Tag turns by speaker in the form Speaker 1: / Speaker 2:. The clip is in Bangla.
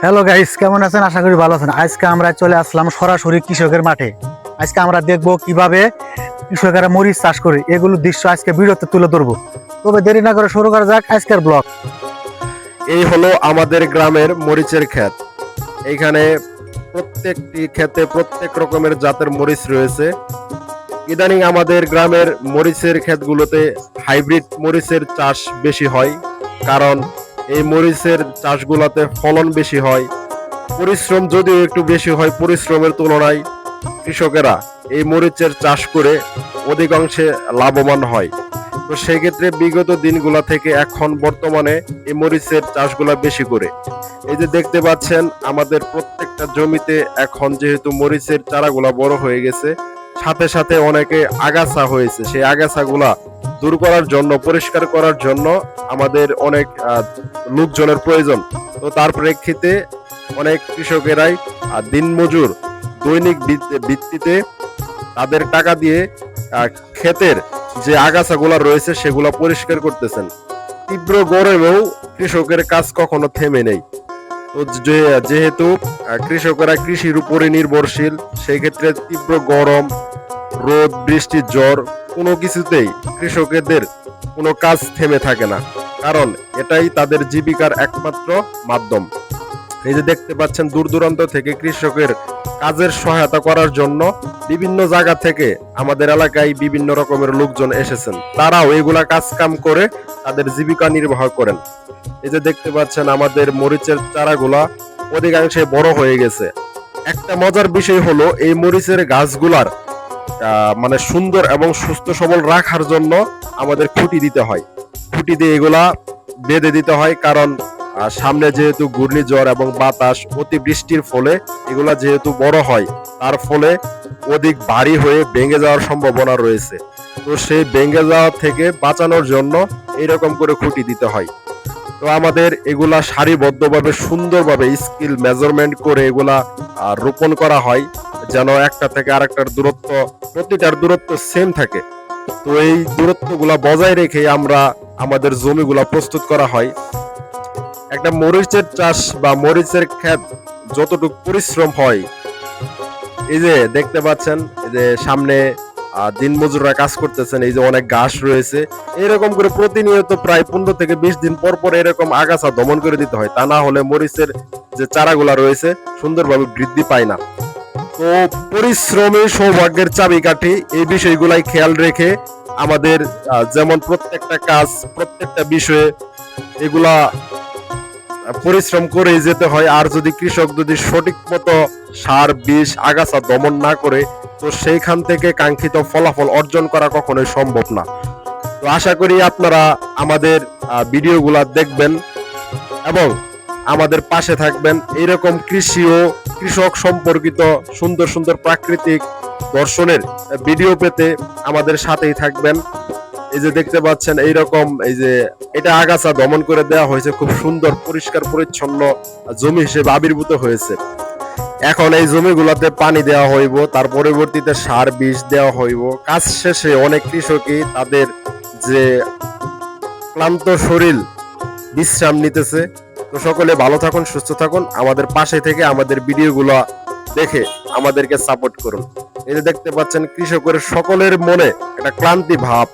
Speaker 1: হ্যালো গাইস, কেমন আছেন? আশা করি ভালো আছেন। আজকে আমরা চলে আসলাম সরাসরি কৃষকের মাঠে। আজকে আমরা দেখব কিভাবে কৃষকেরা মরিচ চাষ করে, এগুলো দৃশ্য আজকে ভিডিওতে তুলে ধরবো। তবে দেরি না করে শুরু করা যাক আজকের ব্লগ।
Speaker 2: এই হলো আমাদের গ্রামের মরিচের ক্ষেত। এইখানে প্রত্যেকটি ক্ষেতে প্রত্যেক রকমের জাতের মরিচ রয়েছে। ইদানিং আমাদের গ্রামের মরিচের ক্ষেতগুলোতে হাইব্রিড মরিচের চাষ বেশি হয়, কারণ এই মরিচের চাষগুলোতে ফলন বেশি হয়, পরিশ্রম যদিও একটু বেশি হয়। পরিশ্রমের তুলনায় কৃষকেরা এই মরিচের চাষ করে অধিকাংশে লাভবান হয়। তো সেই ক্ষেত্রে বিগত দিনগুলা থেকে এখন বর্তমানে এই মরিচের চাষগুলা বেশি করে। এই যে দেখতে পাচ্ছেন আমাদের প্রত্যেকটা জমিতে এখন যেহেতু মরিচের চারাগুলা বড় হয়ে গেছে, সাথে সাথে অনেকে আগাছা হয়েছে, সেই আগাছাগুলা দূর করার জন্য, পরিষ্কার করার জন্য আমাদের অনেক লোকজনের প্রয়োজন। তো তার প্রেক্ষিতে অনেক কৃষকেরাই দিনমজুর দৈনিক ভিত্তিতে তাদের টাকা দিয়ে ক্ষেতের যে আগাছাগুলা রয়েছে সেগুলা পরিষ্কার করতেছেন। তীব্র গরমেও কৃষকের কাজ কখনো থেমে নেই। তো যেহেতু কৃষকেরা কৃষির উপরে নির্ভরশীল, সেই ক্ষেত্রে তীব্র গরম, রোদ, বৃষ্টি, ঝড় কোনো কিছুতেই কৃষকদের কোনো কাজ থেমে থাকে না, কারণ এটাই তাদের জীবিকার একমাত্র মাধ্যম। এই যে দেখতে পাচ্ছেন দূর দূরান্ত থেকে কৃষকের কাজের সহায়তা করার জন্য বিভিন্ন জায়গা থেকে আমাদের এলাকায় বিভিন্ন রকমের লোকজন এসেছেন। তারাও এগুলা কাজ কাম করে তাদের জীবিকা নির্বাহ করেন। এই যে দেখতে পাচ্ছেন আমাদের মরিচের চারাগুলা অধিকাংশে বড় হয়ে গেছে। একটা মজার বিষয় হলো এই মরিচের গাছগুলার মানে সুন্দর এবং সুস্থ সবল রাখার জন্য আমাদের খুঁটি দিতে হয়। খুঁটি দিয়ে এগুলা বেঁধে দিতে হয়, কারণ সামনে যেহেতু ঘূর্ণিঝড় এবং বাতাস, অতিবৃষ্টির ফলে এগুলা যেহেতু বড় হয়, তার ফলে অধিক ভারী হয়ে ভেঙে যাওয়ার সম্ভাবনা রয়েছে। তো সেই ভেঙে যাওয়া থেকে বাঁচানোর জন্য এইরকম করে খুঁটি দিতে হয়। তো আমাদের এগুলা সারিবদ্ধভাবে সুন্দরভাবে স্কিল মেজারমেন্ট করে এগুলা রোপণ করা হয়, যেন একটা থেকে আরেকটার দূরত্ব, প্রতিটার দূরত্ব সেম থাকে। তো এই দূরত্বগুলা বজায় রেখে আমরা আমাদের জমিগুলা প্রস্তুত করা হয়। একটা মরিচের চাষ বা মরিচের ক্ষেত যতটুকু পরিশ্রম হয়, এই যে দেখতে পাচ্ছেন, এই যে সামনে দিনমজুররা কাজ করতেছেন, এই যে অনেক ঘাস রয়েছে, এরকম করে প্রতিনিয়ত প্রায় 15 থেকে 20 দিন পর পর এরকম আগাছা দমন করে দিতে হয়। তা না হলে মরিচের যে চারাগুলা রয়েছে সুন্দরভাবে বৃদ্ধি পায় না। তো পরিশ্রমী সৌভাগ্যের চাবিকাঠি, এই বিষয়গুলাই খেয়াল রেখে আমাদের যেমন প্রত্যেকটা কাজ, প্রত্যেকটা বিষয়ে এগুলা পরিশ্রম করে যেতে হয়। আর যদি কৃষক যদি সঠিক মতো সার, বিষ, আগাছা দমন না করে, তো সেইখান থেকে কাঙ্ক্ষিত ফলাফল অর্জন করা কখনোই সম্ভব না। তো আশা করি আপনারা আমাদের ভিডিওগুলা দেখবেন এবং আমাদের পাশে থাকবেন। এইরকম কৃষি ও কৃষক সম্পর্কিত সুন্দর সুন্দর প্রাকৃতিক দর্শনের ভিডিও পেতে আমাদের সাথেই থাকবেন। এই যে দেখতে পাচ্ছেন এইরকম, এই যে এটা আগাছা দমন করে দেওয়া হয়েছে, খুব সুন্দর পরিষ্কার পরিচ্ছন্ন জমি হিসেবে আবির্ভূত হয়েছে। এখন এই জমিগুলোতে পানি দেওয়া হইব, তার পরবর্তীতে সার, বিষ দেওয়া হইব। কাজ শেষে অনেক কৃষকই তাদের যে ক্লান্ত শরীর বিশ্রাম নিতেছে। তো সকলে ভালো থাকুন, সুস্থ থাকুন, আমাদের পাশে থেকে আমাদের ভিডিওগুলো দেখে আমাদেরকে সাপোর্ট করুন। এই যে দেখতে পাচ্ছেন কৃষকের সকলের মনে একটা ক্লান্তি ভাব,